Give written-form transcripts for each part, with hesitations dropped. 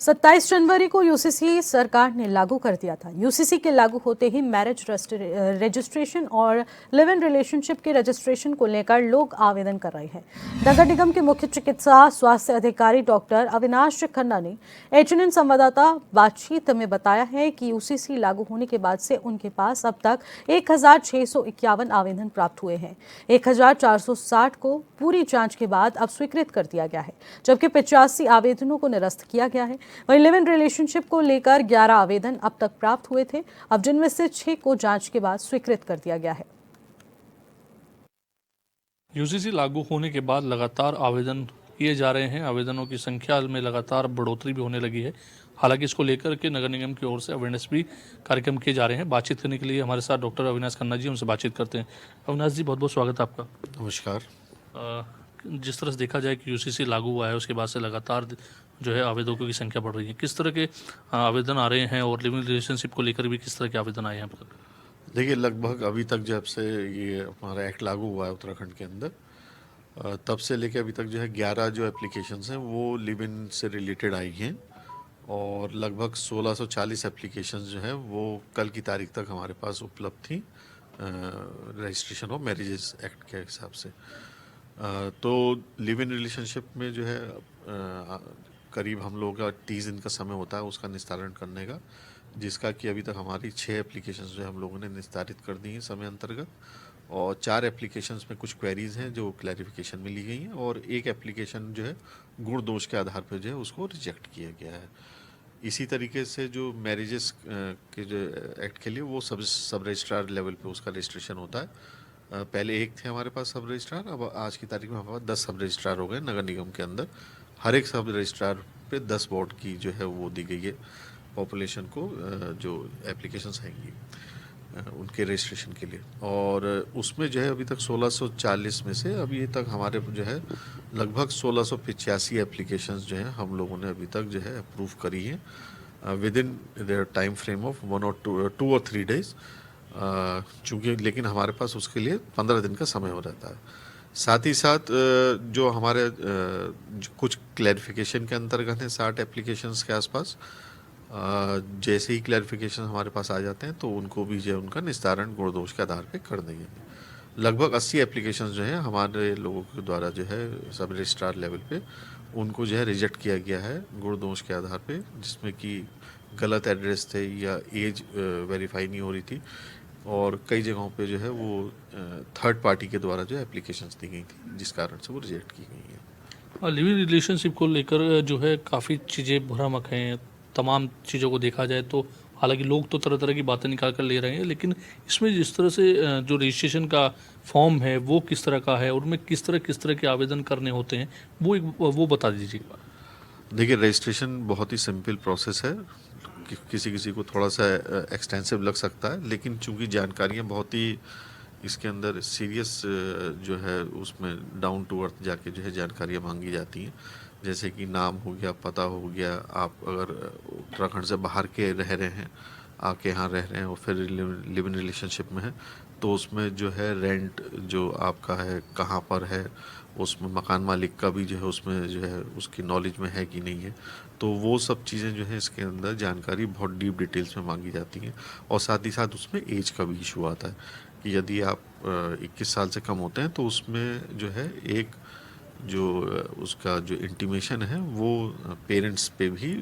27 जनवरी को यूसीसी सरकार ने लागू कर दिया था। यूसीसी के लागू होते ही मैरिज रजिस्ट्रेशन और लिव इन रिलेशनशिप के रजिस्ट्रेशन को लेकर लोग आवेदन कर रहे हैं। नगर निगम के मुख्य चिकित्सा स्वास्थ्य अधिकारी डॉक्टर अविनाश खन्ना ने एचएनएन संवाददाता बातचीत में बताया है कि यूसीसी लागू होने के बाद से उनके पास अब तक 1651 आवेदन प्राप्त हुए हैं। 1460 को पूरी जांच के बाद अब स्वीकृत कर दिया गया है, जबकि 85 आवेदनों को निरस्त किया गया है। वहीं लिव इन रिलेशनशिप को लेकर 11 आवेदन अब तक प्राप्त हुए थे, अब जिनमें से 6 को जांच के बाद स्वीकृत कर दिया गया है। यूसीसी लागू होने के बाद लगातार आवेदन किए जा रहे हैं। आवेदनों की संख्या में लगातार बढ़ोतरी भी होने लगी है। हालांकि इसको लेकर के नगर निगम की ओर से अवेयरनेस भी कार्यक्रम किए जा रहे हैं। बातचीत करने के लिए हमारे साथ डॉक्टर अविनाश खन्ना जी, उनसे बातचीत करते हैं। अविनाश जी, बहुत बहुत स्वागत है आपका। नमस्कार। जिस तरह से देखा जाए कि यूसीसी लागू हुआ है, उसके बाद से लगातार जो है आवेदकों की संख्या बढ़ रही है। किस तरह के आवेदन आ रहे हैं और लिविंग रिलेशनशिप को लेकर भी किस तरह के आवेदन आए हैं अब तक? देखिए, लगभग अभी तक जब से ये हमारा एक्ट लागू हुआ है उत्तराखंड के अंदर, तब से लेकर अभी तक जो है 11 जो एप्लीकेशंस हैं वो लिव इन से रिलेटेड आई हैं और लगभग 1640 एप्लीकेशंस जो है वो कल की तारीख तक हमारे पास उपलब्ध थी रजिस्ट्रेशन ऑफ मैरिजेस एक्ट के हिसाब से। तो लिव इन रिलेशनशिप में जो है करीब हम लोगों का 30 दिन का समय होता है उसका निस्तारण करने का, जिसका कि अभी तक हमारी 6 एप्लीकेशंस जो है हम लोगों ने निस्तारित कर दी हैं समय अंतर्गत, और 4 एप्लीकेशंस में कुछ क्वेरीज हैं जो क्लैरिफिकेशन में ली गई हैं, और एक एप्लीकेशन जो है गुण दोष के आधार पर जो है उसको रिजेक्ट किया गया है। इसी तरीके से जो मैरिजेस के जो एक्ट के लिए वो सब रजिस्ट्रार लेवल पे उसका रजिस्ट्रेशन होता है। पहले एक थे हमारे पास सब रजिस्ट्रार, अब आज की तारीख में हमारे पास 10 सब रजिस्ट्रार हो गए नगर निगम के अंदर। हर एक सब रजिस्ट्रार पे 10 वोट की जो है वो दी गई है पॉपुलेशन को, जो एप्लीकेशंस आएंगी उनके रजिस्ट्रेशन के लिए। और उसमें जो है अभी तक 1640 में से अभी तक हमारे जो है लगभग 1685 एप्लीकेशंस जो हैं हम लोगों ने अभी तक जो है अप्रूव करी हैं with in the time frame of 1 और 2 और 3 डेज, चूँकि लेकिन हमारे पास उसके लिए 15 दिन का समय हो रहता है। साथ ही साथ जो हमारे कुछ क्लैरिफिकेशन के अंतर्गत हैं 60 एप्लीकेशंस के आसपास, जैसे ही क्लैरिफिकेशन हमारे पास आ जाते हैं तो उनको भी जो है उनका निस्तारण गुण दोष के आधार पे कर देंगे। लगभग 80 एप्लीकेशंस जो हैं हमारे लोगों के द्वारा जो है सब रजिस्ट्रार लेवल पे उनको जो है रिजेक्ट किया गया है गुण दोष के आधार पे, जिसमें कि गलत एड्रेस थे या एज वेरीफाई नहीं हो रही थी, और कई जगहों पे जो है वो थर्ड पार्टी के द्वारा जो एप्लीकेशंस दी गई थी जिस कारण से वो रिजेक्ट की गई हैं। लिविंग रिलेशनशिप को लेकर जो है काफ़ी चीज़ें भ्रामक हैं। तमाम चीज़ों को देखा जाए तो हालांकि लोग तो तरह तरह की बातें निकाल कर ले रहे हैं, लेकिन इसमें जिस तरह से जो रजिस्ट्रेशन का फॉर्म है वो किस तरह का है और उनमें किस तरह के आवेदन करने होते हैं वो बता दीजिए। देखिए, रजिस्ट्रेशन बहुत ही सिंपल प्रोसेस है, किसी किसी को थोड़ा सा एक्सटेंसिव लग सकता है, लेकिन चूंकि जानकारियाँ बहुत ही इसके अंदर सीरियस जो है उसमें डाउन टू अर्थ जाके जो है जानकारियाँ मांगी जाती हैं, जैसे कि नाम हो गया, पता हो गया, आप अगर उत्तराखंड से बाहर के रह रहे हैं, आके यहाँ रह रहे हैं और फिर लिव इन रिलेशनशिप में है तो उसमें जो है रेंट जो आपका है कहाँ पर है, उसमें मकान मालिक का भी जो है उसमें जो है उसकी नॉलेज में है कि नहीं है, तो वो सब चीज़ें जो है इसके अंदर जानकारी बहुत डीप डिटेल्स में मांगी जाती हैं। और साथ ही साथ उसमें एज का भी इशू आता है कि यदि आप 21 साल से कम होते हैं तो उसमें जो है एक जो उसका जो इंटीमेशन है वो पेरेंट्स पे भी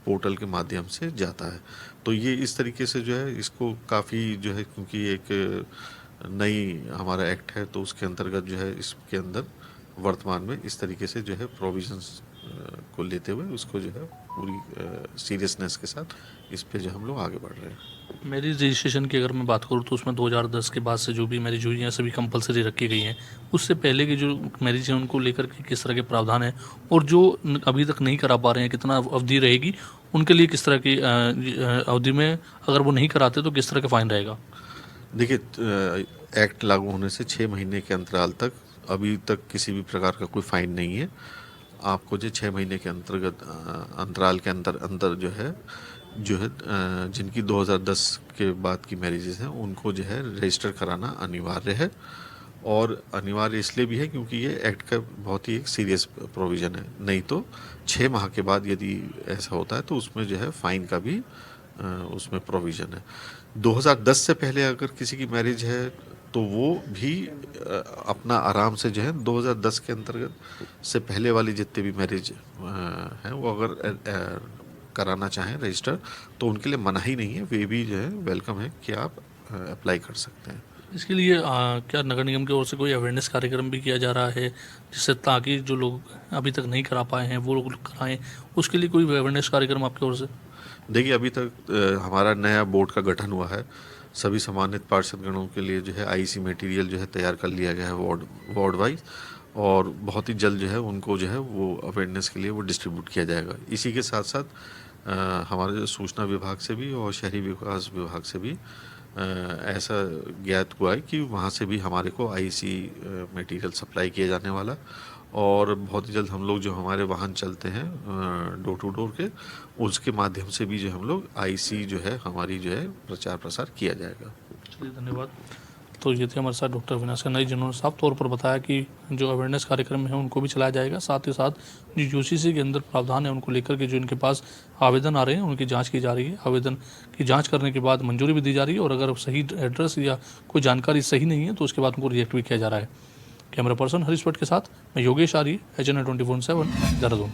पोर्टल के माध्यम से जाता है। तो ये इस तरीके से जो है इसको काफ़ी जो है, क्योंकि एक नई हमारा एक्ट है तो उसके अंतर्गत जो है इसके अंदर वर्तमान में इस तरीके से जो है प्रोविजंस को लेते हुए उसको जो है पूरी सीरियसनेस के साथ इस पे जो हम लोग आगे बढ़ रहे हैं। मैरिज रजिस्ट्रेशन की अगर मैं बात करूँ तो उसमें 2010 के बाद से जो भी मैरिज हुई हैं सभी कंपलसरी रखी गई हैं। उससे पहले की जो मैरिज हैं उनको लेकर के किस तरह के प्रावधान हैं और जो अभी तक नहीं करा पा रहे हैं कितना अवधि रहेगी उनके लिए, किस तरह की अवधि में अगर वो नहीं कराते तो किस तरह का फाइन रहेगा? देखिए, एक्ट लागू होने से 6 महीने के अंतराल तक अभी तक किसी भी प्रकार का कोई फाइन नहीं है। आपको जो 6 महीने के अंतर्गत अंतराल के अंदर जो है जिनकी 2010 के बाद की मैरिजेस हैं उनको जो है रजिस्टर कराना अनिवार्य है, और अनिवार्य इसलिए भी है क्योंकि ये एक्ट का बहुत ही एक सीरियस प्रोविज़न है। नहीं तो 6 माह के बाद यदि ऐसा होता है तो उसमें जो है फ़ाइन का भी उसमें प्रोविज़न है। 2010 से पहले अगर किसी की मैरिज है तो वो भी अपना आराम से जो है 2010 के अंतर्गत से पहले वाली जितने भी मैरिज हैं वो अगर कराना चाहें रजिस्टर तो उनके लिए मनाही नहीं है, वे भी जो है वेलकम है कि आप अप्लाई कर सकते हैं। इसके लिए क्या नगर निगम की ओर से कोई अवेयरनेस कार्यक्रम भी किया जा रहा है जिससे ताकि जो लोग अभी तक नहीं करा पाए हैं वो लोग कराएं, उसके लिए कोई अवेयरनेस कार्यक्रम आपकी ओर से? देखिए अभी तक हमारा नया बोर्ड का गठन हुआ है। सभी सम्मानित पार्षदगणों के लिए जो है आईसी मटेरियल जो है तैयार कर लिया गया है वार्ड वाइज, और बहुत ही जल्द जो है उनको जो है वो अवेयरनेस के लिए वो डिस्ट्रीब्यूट किया जाएगा। इसी के साथ साथ हमारे जो सूचना विभाग से भी और शहरी विकास विभाग से भी ऐसा ज्ञात हुआ है कि वहाँ से भी हमारे को आईसी मटेरियल सप्लाई किया जाने वाला, और बहुत ही जल्द हम लोग जो हमारे वाहन चलते हैं डोर टू डोर के, उसके माध्यम से भी जो हम लोग आईसी जो है हमारी जो है प्रचार प्रसार किया जाएगा। चलिए धन्यवाद। तो ये थे हमारे साथ डॉक्टर अविनाश खन्ना जिन्होंने साफ तौर पर बताया कि जो अवेयरनेस कार्यक्रम है उनको भी चलाया जाएगा, साथ ही साथ जो यूसीसी के अंदर प्रावधान है उनको लेकर के जो इनके पास आवेदन आ रहे हैं उनकी जांच की जा रही है। आवेदन की जांच करने के बाद मंजूरी भी दी जा रही है और अगर सही एड्रेस या कोई जानकारी सही नहीं है तो उसके बाद उनको रिजेक्ट भी किया जा रहा है। कैमरा पर्सन हरीश भट्ट के साथ मैं योगेश आर्य, HNI 24/7 देहरादून।